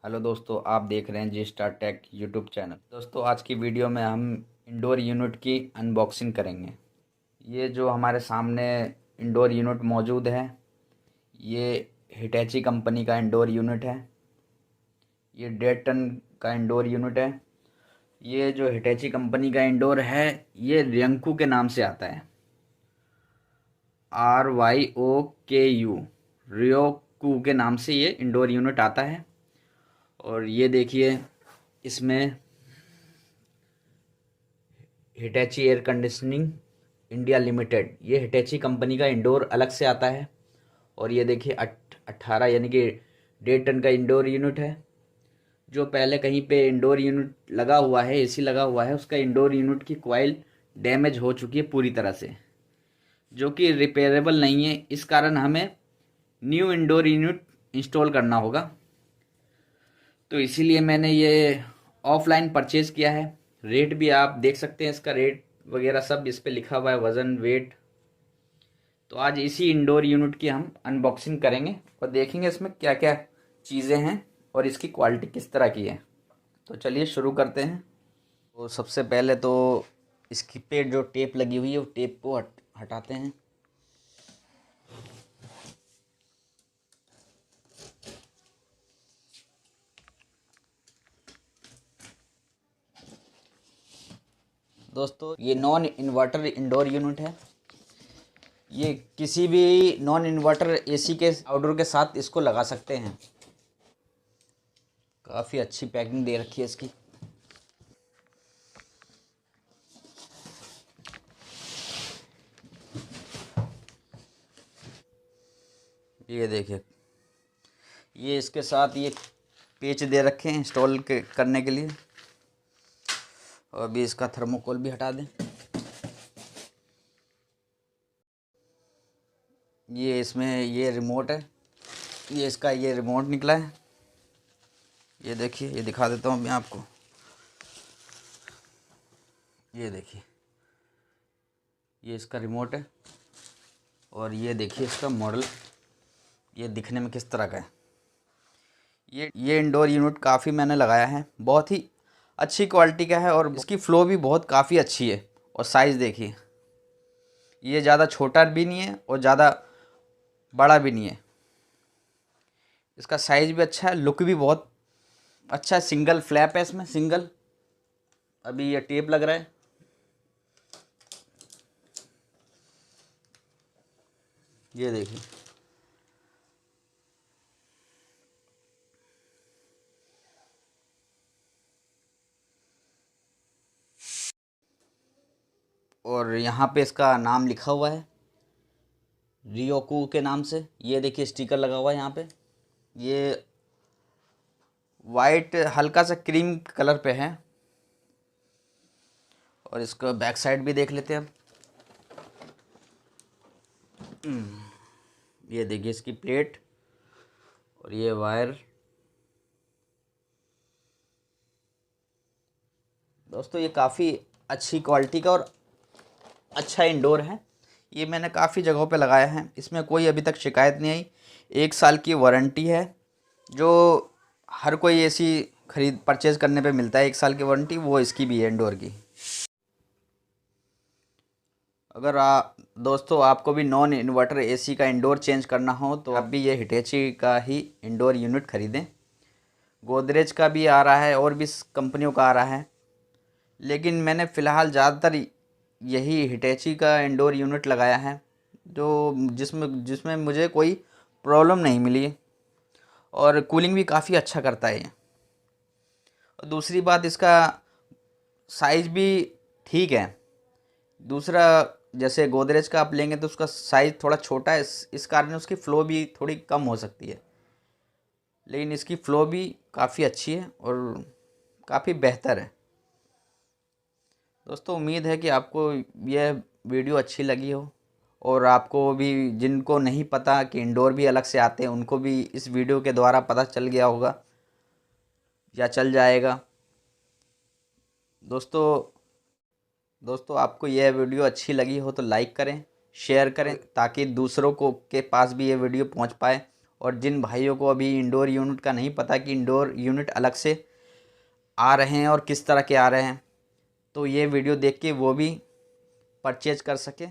Hello दोस्तों, आप देख रहे हैं जी स्टार टेक यूट्यूब चैनल। दोस्तों, आज की वीडियो में हम इंडोर यूनिट की अनबॉक्सिंग करेंगे। ये जो हमारे सामने इंडोर यूनिट मौजूद है, ये हिटैची कंपनी का इंडोर यूनिट है। ये 1.5 टन का इंडोर यूनिट है। ये जो हिटैची कंपनी का इंडोर है, ये रियंकू के नाम से आता है। RYOKU, रियोकू के नाम से ये इंडोर यूनिट आता है। और ये देखिए, इसमें हिटैची एयर कंडीशनिंग इंडिया लिमिटेड, ये हिटैची कंपनी का इंडोर अलग से आता है। और ये देखिए 18 यानी कि 1.5 टन का इंडोर यूनिट है। जो पहले कहीं पे इंडोर यूनिट लगा हुआ है, एसी लगा हुआ है, उसका इंडोर यूनिट की कॉइल डैमेज हो चुकी है पूरी तरह से, जो कि रिपेयरेबल नहीं है। इस कारण हमें न्यू इंडोर यूनिट इंस्टॉल करना होगा। तो इसीलिए मैंने ये ऑफलाइन परचेज किया है। रेट भी आप देख सकते हैं, इसका रेट वगैरह सब इस पे लिखा हुआ है, वज़न वेट। तो आज इसी इंडोर यूनिट की हम अनबॉक्सिंग करेंगे और देखेंगे इसमें क्या क्या चीज़ें हैं और इसकी क्वालिटी किस तरह की है। तो चलिए शुरू करते हैं। तो सबसे पहले तो इसकी पे जो टेप लगी हुई है, वो टेप को हटाते हैं। दोस्तों, ये नॉन इन्वर्टर इंडोर यूनिट है। ये किसी भी नॉन इन्वर्टर एसी के आउटडोर के साथ इसको लगा सकते हैं। काफ़ी अच्छी पैकिंग दे रखी है इसकी। ये देखिए, ये इसके साथ ये पेच दे रखे हैं इंस्टॉल के करने के लिए। और अभी इसका थर्मोकोल भी हटा दें। ये इसमें ये रिमोट है, ये इसका ये रिमोट निकला है। ये देखिए, ये दिखा देता हूँ मैं आपको। ये देखिए, ये इसका रिमोट है। और ये देखिए इसका मॉडल, ये दिखने में किस तरह का है। ये इंडोर यूनिट काफ़ी मैंने लगाया है, बहुत ही अच्छी क्वालिटी का है और इसकी फ़्लो भी बहुत काफ़ी अच्छी है। और साइज़ देखिए, ये ज़्यादा छोटा भी नहीं है और ज़्यादा बड़ा भी नहीं है। इसका साइज़ भी अच्छा है, लुक भी बहुत अच्छा है। सिंगल फ्लैप है इसमें, सिंगल। अभी ये टेप लग रहा है। ये देखिए, और यहाँ पे इसका नाम लिखा हुआ है रियोकू के नाम से। ये देखिए स्टिकर लगा हुआ है यहाँ पे। ये वाइट हल्का सा क्रीम कलर पे है। और इसका बैक साइड भी देख लेते हैं अब। ये देखिए इसकी प्लेट और ये वायर। दोस्तों, ये काफ़ी अच्छी क्वालिटी का और अच्छा इंडोर है। ये मैंने काफ़ी जगहों पे लगाया है, इसमें कोई अभी तक शिकायत नहीं आई। 1 साल की वारंटी है, जो हर कोई एसी खरीद परचेज़ करने पे मिलता है। 1 साल की वारंटी, वो इसकी भी है इंडोर की। अगर दोस्तों आपको भी नॉन इन्वर्टर एसी का इंडोर चेंज करना हो तो आप भी ये हिटेची का ही इंडोर यूनिट ख़रीदें। गोदरेज का भी आ रहा है और भी कंपनियों का आ रहा है, लेकिन मैंने फ़िलहाल ज़्यादातर यही हिटेची का इंडोर यूनिट लगाया है, जो जिसमें जिसमें मुझे कोई प्रॉब्लम नहीं मिली। और कूलिंग भी काफ़ी अच्छा करता है ये। और दूसरी बात, इसका साइज़ भी ठीक है। दूसरा, जैसे गोदरेज का आप लेंगे तो उसका साइज़ थोड़ा छोटा है, इस कारण उसकी फ़्लो भी थोड़ी कम हो सकती है। लेकिन इसकी फ़्लो भी काफ़ी अच्छी है और काफ़ी बेहतर है। दोस्तों, उम्मीद है कि आपको यह वीडियो अच्छी लगी हो। और आपको भी, जिनको नहीं पता कि इंडोर भी अलग से आते हैं, उनको भी इस वीडियो के द्वारा पता चल गया होगा या चल जाएगा। दोस्तों दोस्तों आपको यह वीडियो अच्छी लगी हो तो लाइक करें, शेयर करें, ताकि दूसरों को के पास भी ये वीडियो पहुंच पाए और जिन भाइयों को अभी इंडोर यूनिट का नहीं पता कि इंडोर यूनिट अलग से आ रहे हैं और किस तरह के आ रहे हैं, तो ये वीडियो देख के वो भी परचेज कर सके।